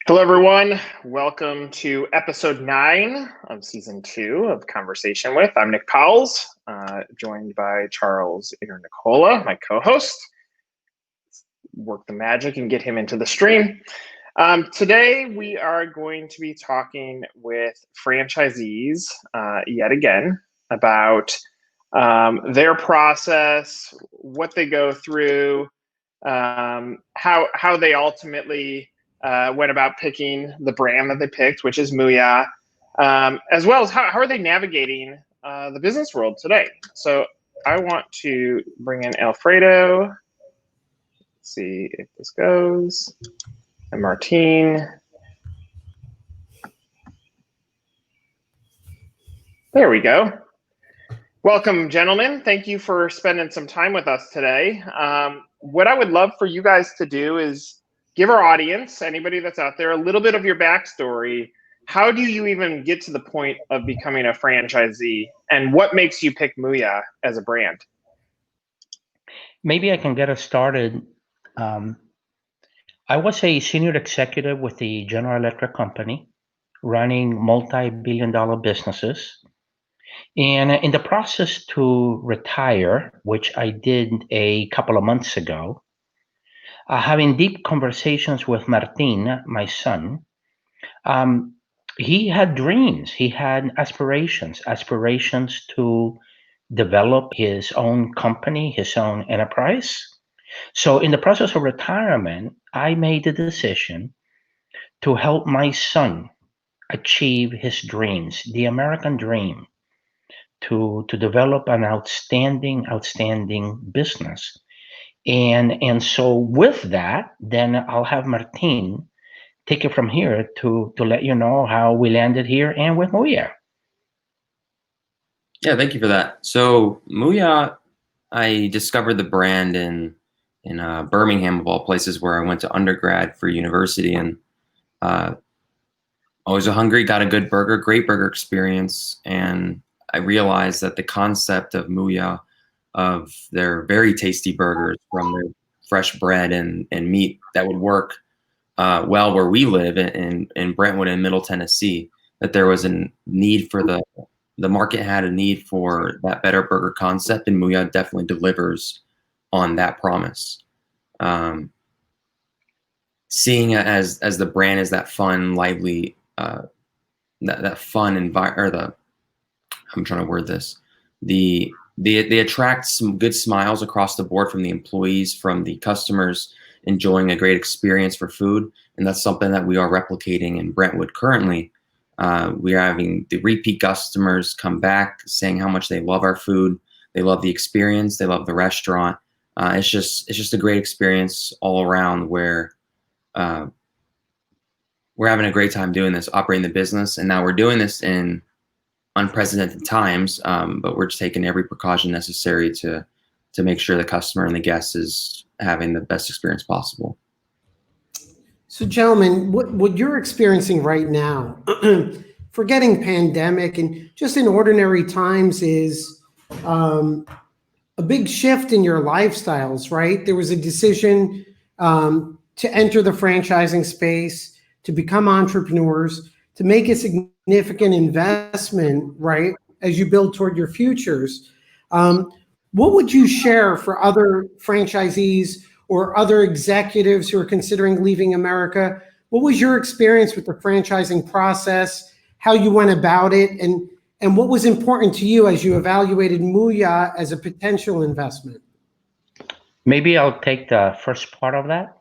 Hello, everyone. Welcome to episode 9 of season 2 of Conversation With. I'm Nick Powles, joined by Charles Nicola, my co-host. Work the magic and get him into the stream. Today, we are going to be talking with franchisees yet again about their process, what they go through, how they ultimately went about picking the brand that they picked, which is MOOYAH, as well as how are they navigating the business world today. So I want to bring in Alfredo. Let's see if this goes. And Martin. There we go. Welcome, gentlemen. Thank you for spending some time with us today. What I would love for you guys to do is give our audience, anybody that's out there, a little bit of your backstory. How do you even get to the point of becoming a franchisee, and what makes you pick MOOYAH as a brand? Maybe I can get us started. I was a senior executive with the General Electric company, running multi-billion-dollar businesses. And in the process to retire, which I did a couple of months ago, having deep conversations with Martin, my son, he had dreams, he had aspirations to develop his own company, his own enterprise. So in the process of retirement, I made the decision to help my son achieve his dreams, the American dream, to develop an outstanding business. And so with that, then I'll have Martin take it from here to let you know how we landed here and with MOOYAH. Yeah, thank you for that. So MOOYAH, I discovered the brand in Birmingham, of all places, where I went to undergrad for university, and always hungry, got a good burger, great burger experience, and I realized that the concept of MOOYAH, of their very tasty burgers from their fresh bread and meat that would work well where we live in Brentwood and Middle Tennessee, that there was a need for the market had a need for that better burger concept, and MOOYAH definitely delivers on that promise. Seeing it as the brand as that fun, lively, that fun environment, I'm trying to word this. They attract some good smiles across the board from the employees, from the customers enjoying a great experience for food, and that's something that we are replicating in Brentwood currently. We are having the repeat customers come back saying how much they love our food, they love the experience, they love the restaurant. It's just a great experience all around, where we're having a great time doing this, operating the business, and now we're doing this in unprecedented times, but we're just taking every precaution necessary to make sure the customer and the guest is having the best experience possible. So, gentlemen, what you're experiencing right now, forgetting pandemic and just in ordinary times, is a big shift in your lifestyles, right? There was a decision to enter the franchising space, to become entrepreneurs, to make a significant investment, right, as you build toward your futures. What would you share for other franchisees or other executives who are considering leaving America? What was your experience with the franchising process, how you went about it, and what was important to you as you evaluated MOOYAH as a potential investment? Maybe I'll take the first part of that.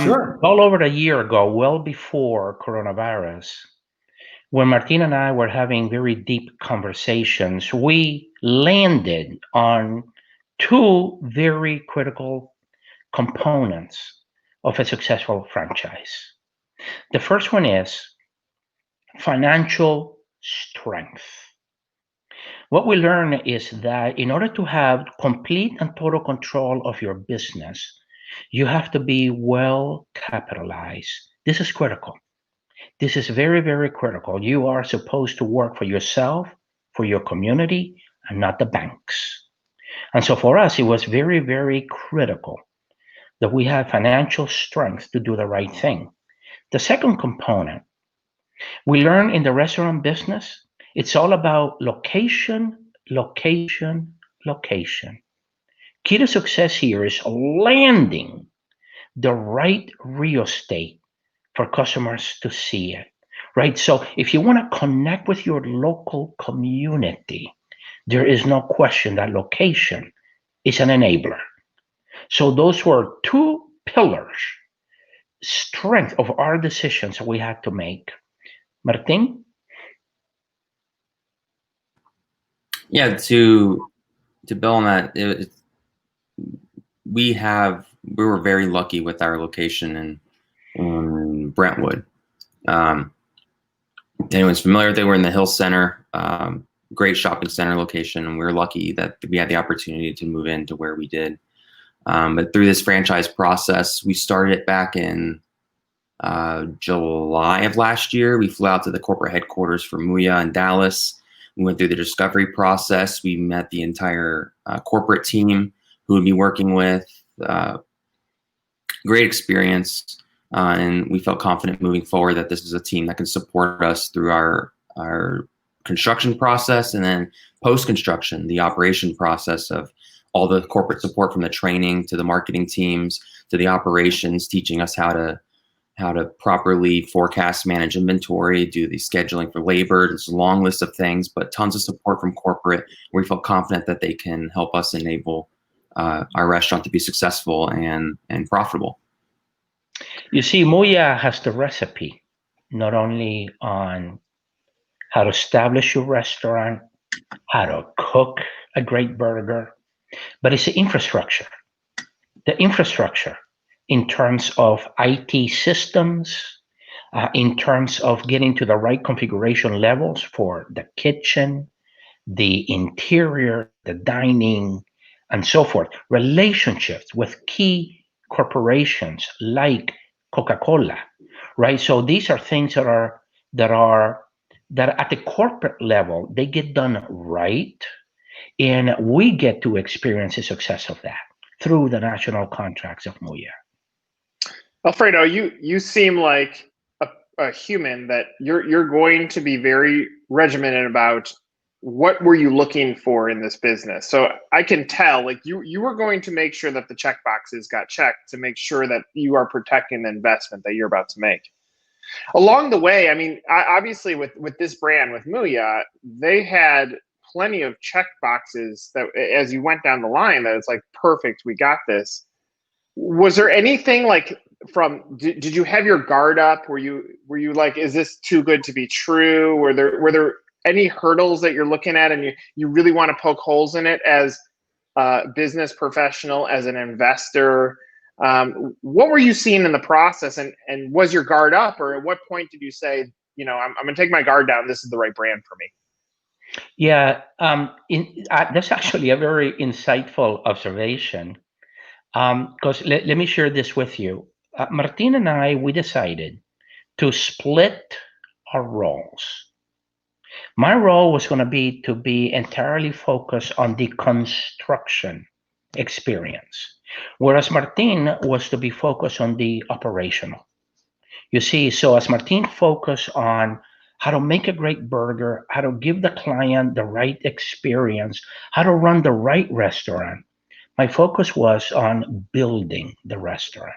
Sure. All over a year ago, well before coronavirus, when Martin and I were having very deep conversations, we landed on two very critical components of a successful franchise. The first one is financial strength. What we learn is that in order to have complete and total control of your business, you have to be well capitalized. This is critical. This is very, very critical. You are supposed to work for yourself, for your community, and not the banks. And so for us, it was very, very critical that we have financial strength to do the right thing. The second component, we learn in the restaurant business, it's all about location, location, location. Key to success here is landing the right real estate for customers to see it, right? So if you want to connect with your local community, there is no question that location is an enabler. So those were two pillars, strength of our decisions we had to make. Martin? Yeah, to build on that, we were very lucky with our location in Brentwood. Anyone's familiar, they were in the Hill Center, great shopping center location, and we were lucky that we had the opportunity to move into where we did. But through this franchise process, we started it back in July of last year. We flew out to the corporate headquarters for MOOYAH in Dallas. We went through the discovery process. We met the entire corporate team who would be working with. Great experience. And we felt confident moving forward that this is a team that can support us through our construction process, and then post-construction, the operation process of all the corporate support, from the training to the marketing teams to the operations, teaching us how to properly forecast, manage inventory, do the scheduling for labor. There's a long list of things, but tons of support from corporate. We feel confident that they can help us enable our restaurant to be successful and profitable. You see, MOOYAH has the recipe, not only on how to establish your restaurant, how to cook a great burger, but it's the infrastructure. The infrastructure in terms of IT systems, in terms of getting to the right configuration levels for the kitchen, the interior, the dining, and so forth. Relationships with key corporations like Coca-Cola, right? So these are things that at the corporate level, they get done right, and we get to experience the success of that through the national contracts of MOOYAH. Alfredo, you seem like a human that you're going to be very regimented about what were you looking for in this business. So I can tell, like, you were going to make sure that the check boxes got checked to make sure that you are protecting the investment that you're about to make. Along the way, I mean, obviously with this brand, with MOOYAH, they had plenty of check boxes that as you went down the line, that it's like, perfect, we got this. Was there anything like did you have your guard up? Were you like, is this too good to be true? Were there any hurdles that you're looking at and you really want to poke holes in it as a business professional, as an investor? What were you seeing in the process, and was your guard up, or at what point did you say, I'm going to take my guard down, this is the right brand for me? Yeah, that's actually a very insightful observation, because let me share this with you. Martin and I, we decided to split our roles. My role was going to be entirely focused on the construction experience, whereas Martin was to be focused on the operational. You see, so as Martin focused on how to make a great burger, how to give the client the right experience, how to run the right restaurant, my focus was on building the restaurant,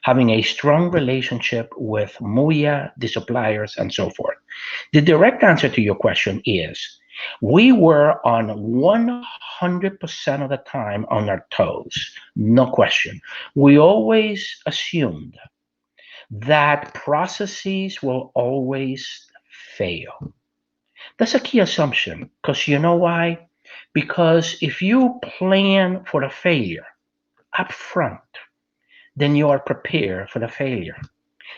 having a strong relationship with MOOYAH, the suppliers, and so forth. The direct answer to your question is, we were on 100% of the time on our toes, no question. We always assumed that processes will always fail. That's a key assumption, because you know why? Because if you plan for the failure up front, then you are prepared for the failure.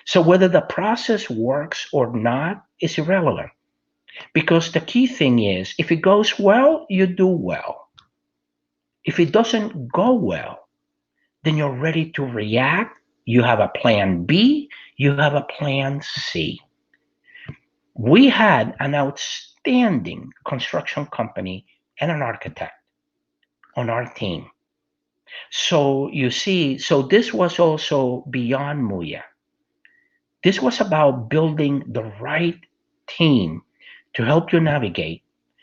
So whether the process works or not is irrelevant, because the key thing is, if it goes well, you do well. If it doesn't go well, then you're ready to react. You have a plan B, you have a plan C. We had an outstanding construction company and an architect on our team. So you see, so this was also beyond MOOYAH. This was about building the right team to help you navigate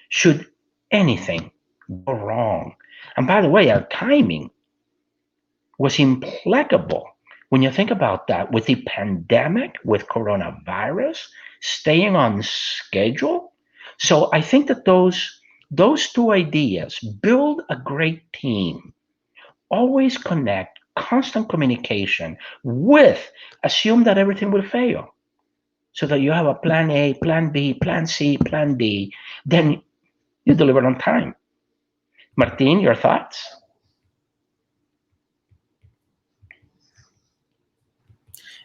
should anything go wrong. And by the way, our timing was impeccable. When you think about that, with the pandemic, with coronavirus, staying on schedule. So I think that those two ideas, build a great team, always connect, constant communication with, assume that everything will fail. So that you have a plan A, plan B, plan C, plan D, then you deliver on time. Martin, your thoughts?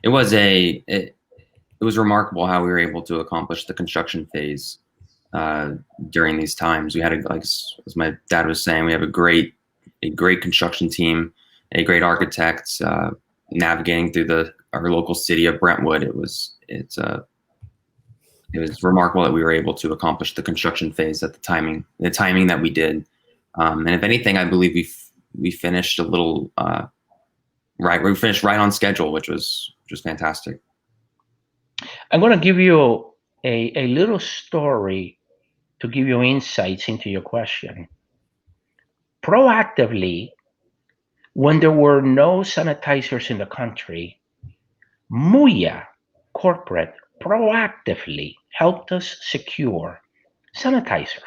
It was remarkable how we were able to accomplish the construction phase during these times. We had like as my dad was saying, we have a great construction team, a great architect navigating through our local city of Brentwood. It was remarkable that we were able to accomplish the construction phase at the timing that we did. And if anything, I believe we finished a little right. We finished right on schedule, which was fantastic. I'm going to give you a little story to give you insights into your question. Proactively, when there were no sanitizers in the country, MOOYAH corporate proactively helped us secure sanitizers.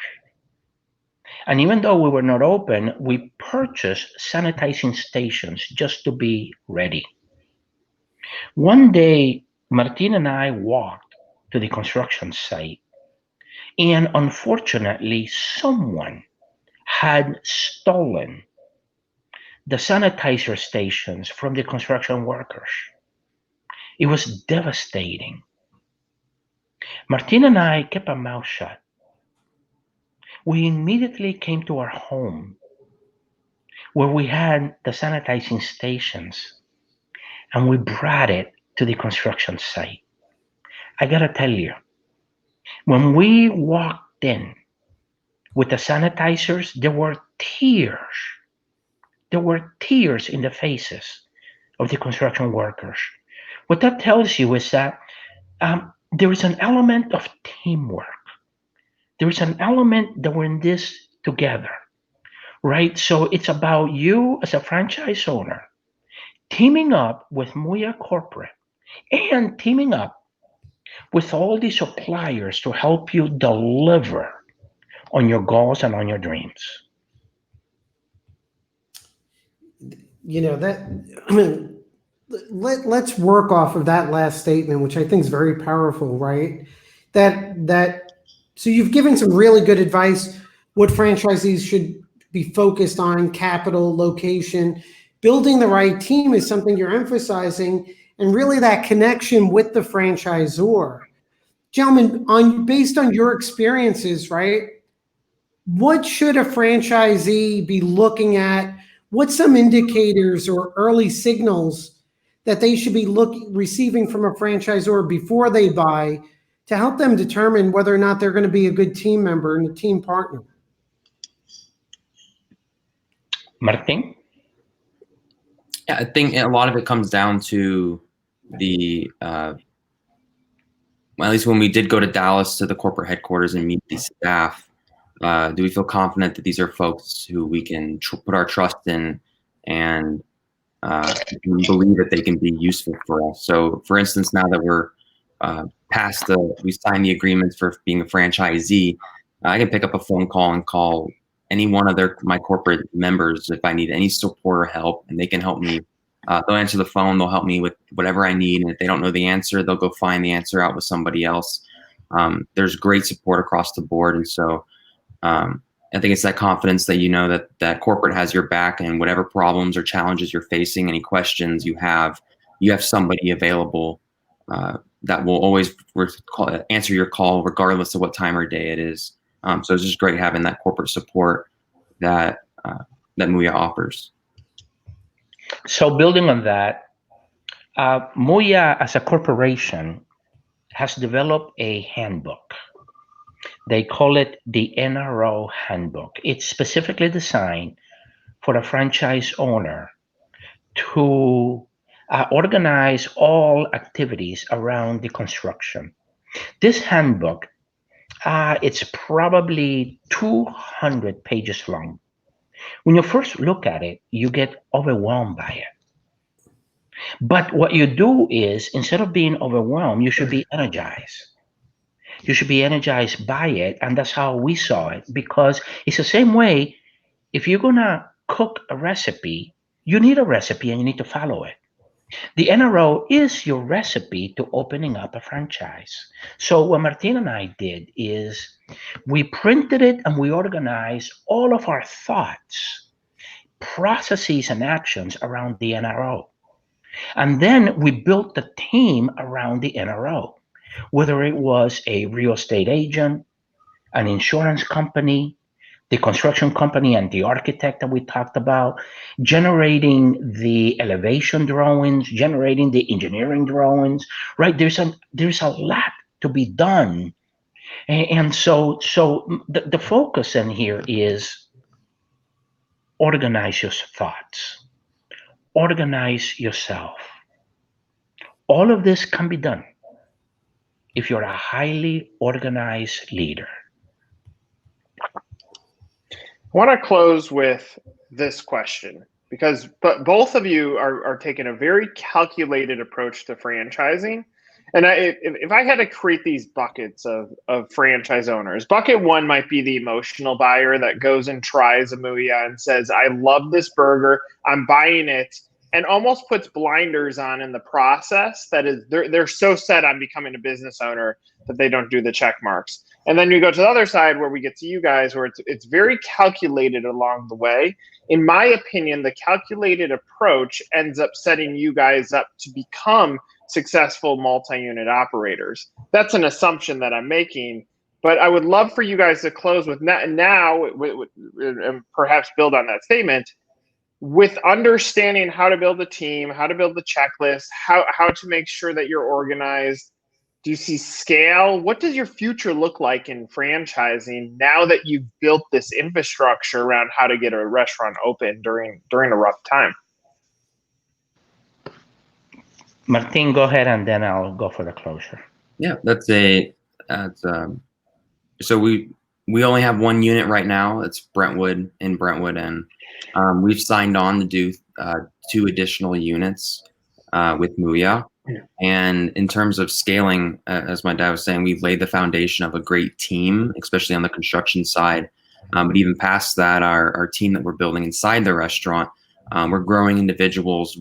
And even though we were not open, we purchased sanitizing stations just to be ready. One day, Martin and I walked to the construction site, and unfortunately, someone had stolen the sanitizer stations from the construction workers. It was devastating. Martin and I kept our mouth shut. We immediately came to our home where we had the sanitizing stations, and we brought it to the construction site. I gotta tell you, when we walked in with the sanitizers, there were tears. There were tears in the faces of the construction workers. What that tells you is that there is an element of teamwork. There is an element that we're in this together, right? So it's about you as a franchise owner teaming up with MOOYAH Corporate and teaming up with all the suppliers to help you deliver on your goals and on your dreams. You know, that let's work off of that last statement, which I think is very powerful, right? So you've given some really good advice, what franchisees should be focused on: capital, location, building the right team is something you're emphasizing, and really that connection with the franchisor. Gentlemen, based on your experiences, right, what should a franchisee be looking at? What's some indicators or early signals that they should be receiving from a franchisor before they buy to help them determine whether or not they're going to be a good team member and a team partner? Martin? Yeah, I think a lot of it comes down to well, at least when we did go to Dallas to the corporate headquarters and meet the staff, do we feel confident that these are folks who we can put our trust in and believe that they can be useful for us? So, for instance, now that we're we signed the agreements for being a franchisee, I can pick up a phone call and call any one of my corporate members if I need any support or help, and they can help me. They'll answer the phone, they'll help me with whatever I need, and if they don't know the answer, they'll go find the answer out with somebody else. There's great support across the board, and so I think it's that confidence that you know that corporate has your back, and whatever problems or challenges you're facing, any questions you have somebody available that will always answer your call regardless of what time or day it is. So it's just great having that corporate support that MOOYAH offers. So building on that, MOOYAH as a corporation has developed a handbook. They call it the NRO Handbook. It's specifically designed for a franchise owner to organize all activities around the construction. This handbook, it's probably 200 pages long. When you first look at it, you get overwhelmed by it. But what you do is, instead of being overwhelmed, you should be energized. You should be energized by it. And that's how we saw it, because it's the same way. If you're going to cook a recipe, you need a recipe and you need to follow it. The NRO is your recipe to opening up a franchise. So what Martin and I did is we printed it and we organized all of our thoughts, processes, and actions around the NRO. And then we built the team around the NRO, whether it was a real estate agent, an insurance company, the construction company, and the architect that we talked about, generating the elevation drawings, generating the engineering drawings, right? There's a lot to be done. And so the focus in here is organize your thoughts, organize yourself. All of this can be done if you're a highly organized leader. I want to close with this question, because both of you are taking a very calculated approach to franchising. And if I had to create these buckets of franchise owners, bucket one might be the emotional buyer that goes and tries a MOOYAH and says, I love this burger, I'm buying it, and almost puts blinders on in the process. That is, they're so set on becoming a business owner that they don't do the check marks. And then you go to the other side where we get to you guys, where it's very calculated along the way. In my opinion, the calculated approach ends up setting you guys up to become successful multi-unit operators. That's an assumption that I'm making, but I would love for you guys to close with now and perhaps build on that statement with understanding how to build a team, how to build the checklist, how to make sure that you're organized. Do you see scale? What does your future look like in franchising now that you've built this infrastructure around how to get a restaurant open during a rough time? Martin, go ahead, and then I'll go for the closure. Yeah, so we only have one unit right now. It's Brentwood, and we've signed on to do 2 additional units with MOOYAH. And in terms of scaling, as my dad was saying, we've laid the foundation of a great team, especially on the construction side. But even past that, our team that we're building inside the restaurant, we're growing individuals.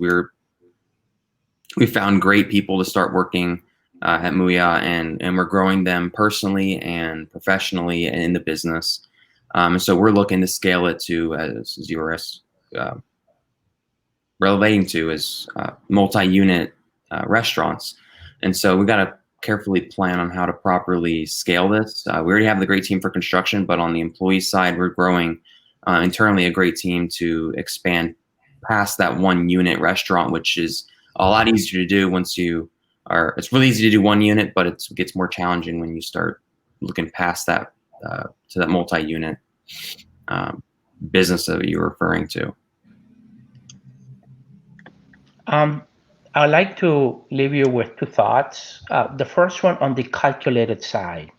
We found great people to start working at MOOYAH, and we're growing them personally and professionally in the business. And so we're looking to scale it to, as you were relating to, as multi-unit restaurants. And so we got to carefully plan on how to properly scale this. We already have the great team for construction, but on the employee side, we're growing internally a great team to expand past that 1 unit restaurant, which is a lot easier to do once you are. It's really easy to do 1 unit, but it gets more challenging when you start looking past that to that multi-unit business that you're referring to. I'd like to leave you with 2 thoughts. The first one on the calculated side.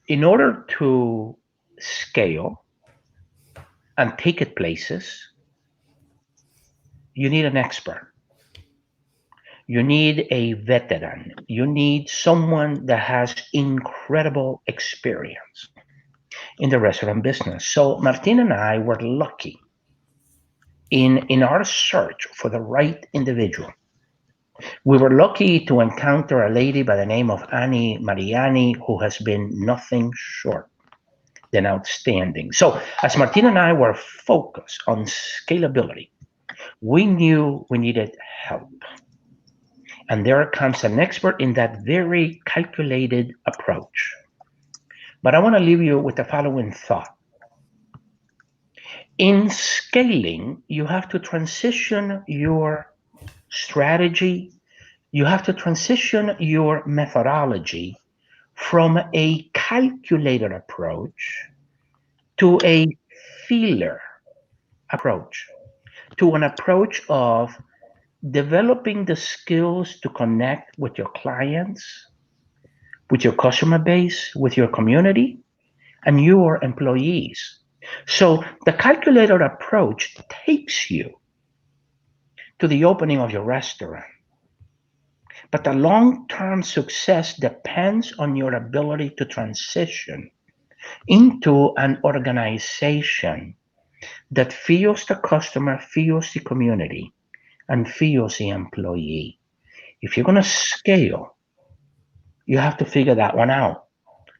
In order to scale and take it places, you need an expert. You need a veteran. You need someone that has incredible experience in the restaurant business. So Martin and I were lucky in our search for the right individual. We were lucky to encounter a lady by the name of Annie Mariani, who has been nothing short than outstanding. So as Martin and I were focused on scalability, we knew we needed help. And there comes an expert in that very calculated approach. But I want to leave you with the following thought. In scaling, you have to transition your strategy, you have to transition your methodology from a calculated approach to a feeler approach. to an approach of developing the skills to connect with your clients, with your customer base, with your community, and your employees. So the calculated approach takes you to the opening of your restaurant. But the long-term success depends on your ability to transition into an organization that feels the customer, feels the community, and feels the employee. If you're going to scale, you have to figure that one out.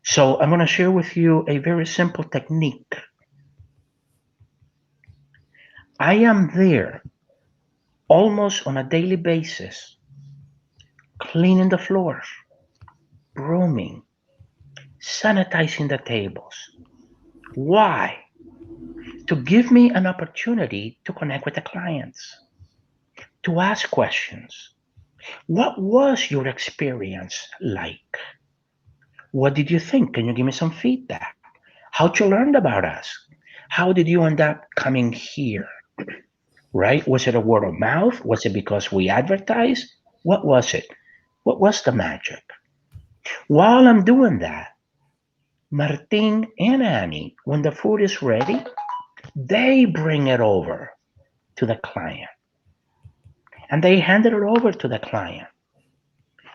So I'm going to share with you a very simple technique. I am there almost on a daily basis, cleaning the floors, brooming, sanitizing the tables. Why? To give me an opportunity to connect with the clients, to ask questions. What was your experience like? What did you think? Can you give me some feedback? How'd you learn about us? How did you end up coming here? Right? Was it a word of mouth? Was it because we advertised? What was it? What was the magic? While I'm doing that, Martin and Annie, when the food is ready, they bring it over to the client. And they handed it over to the client.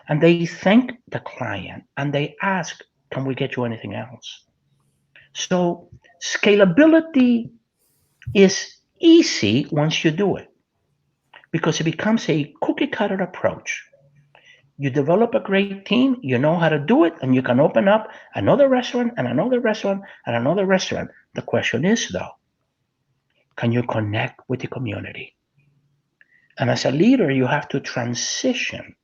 And they thank the client and they ask, can we get you anything else? So scalability is easy once you do it because it becomes a cookie cutter approach. You develop a great team, you know how to do it, and you can open up another restaurant and another restaurant and another restaurant. The question is though, can you connect with the community? And as a leader, you have to transition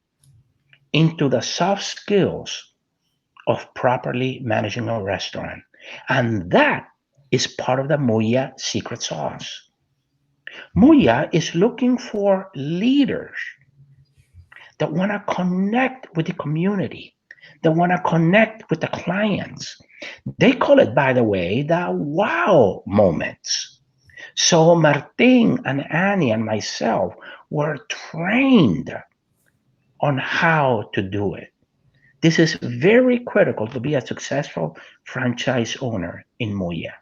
into the soft skills of properly managing a restaurant. And that is part of the MOOYAH secret sauce. MOOYAH is looking for leaders that want to connect with the community, that want to connect with the clients. They call it, by the way, the wow moments. So Martin and Annie and myself were trained on how to do it. This is very critical to be a successful franchise owner in MOOYAH.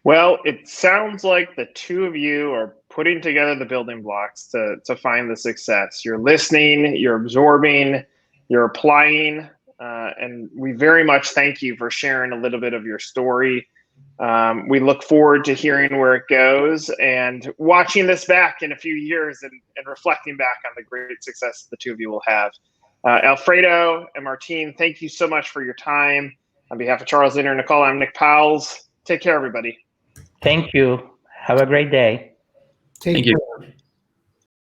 Well, it sounds like the two of you are putting together the building blocks to find the success. You're listening, you're absorbing, you're applying, and we very much thank you for sharing a little bit of your story. We look forward to hearing where it goes and watching this back in a few years and reflecting back on the great success the two of you will have. Alfredo and Martin, thank you so much for your time. On behalf of Charles, Inner, Nicole, I'm Nick Powles. Take care, everybody. Thank you. Have a great day. Take Thank care. you.